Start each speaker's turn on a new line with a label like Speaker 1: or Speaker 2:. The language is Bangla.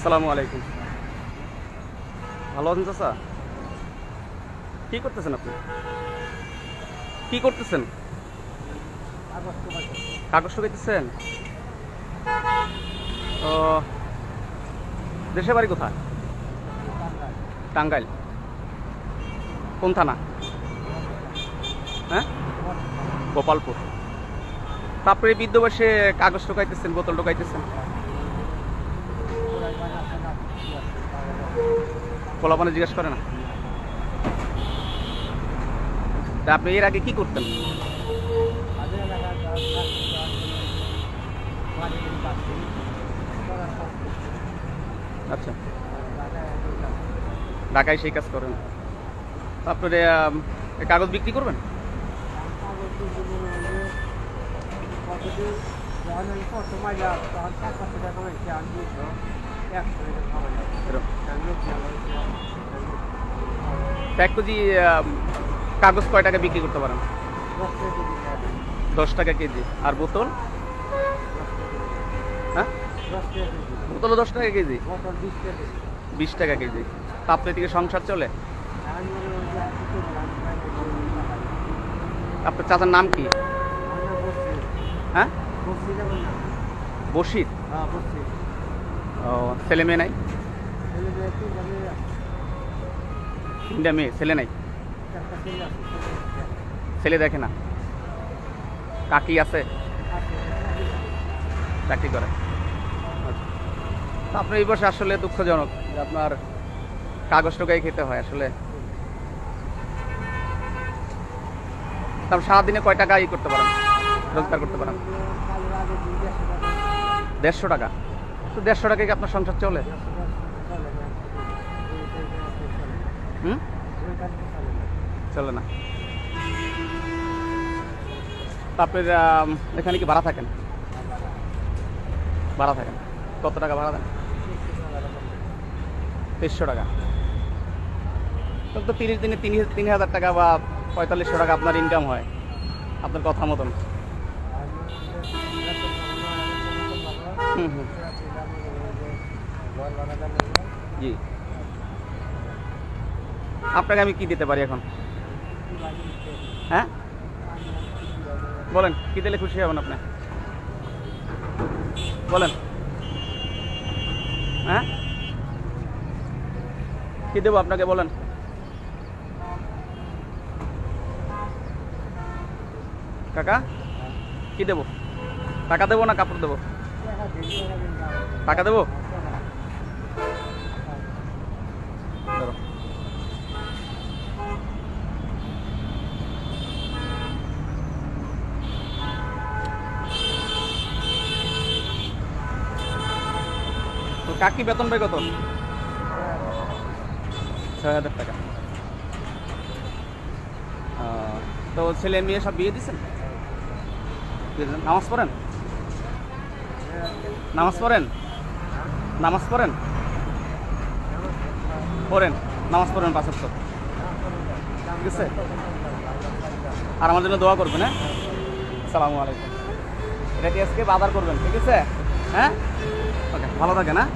Speaker 1: আসসালামু আলাইকুম। ভালো আছেন চাচা? কি করতেছেন আপনি? কি করতেছেন? কাগজ শুকাইতেছেন? ও, দেশের বাড়ি কোথায়? টাঙ্গাইল। কোন থানা? হ্যাঁ, গোপালপুর। তারপরে বৃদ্ধ বসে কাগজ ঢোকাইতেছেন, বোতল ঢোকাইতেছেন। খোলা পানি জিজ্ঞেস করে না? তা আপনি এর আগে কি করতেন? আচ্ছা, ঢাকায় সেই কাজ করেন। তারপরে কাগজ বিক্রি করবেন? এক কেজি কাগজ কয় টাকা বিক্রি করতে পারেন? 10 টাকা কেজি। আর বোতল? হ্যাঁ, বোতল 10 টাকা কেজি, 20 টাকা কেজি। তা আপনার দিকে সংসার চলে? আপনার চাচার নাম কি? হ্যাঁ, বশির। ও, ছেলে মেয়ে নাই? 3টা মেয়ে, ছেলে নাই? ছেলে দেখে না? কাকি আছে? চাকরি করে। আপনার এই বয়সে আসলে দুঃখজনক যে আপনার কাগজ টোকাই খেতে হয় আসলে। তারপর সারাদিনে কয় টাকা করতে পারেন, রোজগার করতে পারেন? 150 টাকা। তো 150 টাকায় কি আপনার সংসার চলে? চলে না। তারপরে এখানে কি ভাড়া থাকেন? ভাড়া থাকেন। কত টাকা ভাড়া দেন? 300 টাকা। তো 30 দিনে 3,000 টাকা বা 4500 টাকা আপনার ইনকাম হয় আপনার কথা মতন। জি, আপনাকে আমি কি দিতে পারি এখন? হ্যাঁ, বলেন কি দিলে খুশি হবেন আপনি? বলেন। হ্যাঁ, কি দেবো আপনাকে বলেন? কাকা কি দেবো? টাকা দেবো না কাপড় দেবো? টাকা দেবো। ধরো। তো কাকি বেতন পাই কত? 6,000 টাকা। তো ছেলে মেয়ে সব বিয়ে দিচ্ছেন? নামাজ পড়েন? নামাজ পড়েন? নামাজ পড়েন? পড়েন, নামাজ পড়েন 5 ওয়াক্ত, ঠিক আছে? আর আমার জন্য দোয়া করবেন। হ্যাঁ, আসসালামু আলাইকুম। এটা কি আজকে বাজার করবেন, ঠিক আছে? হ্যাঁ, ওকে, ভালো থাকেন। হ্যাঁ।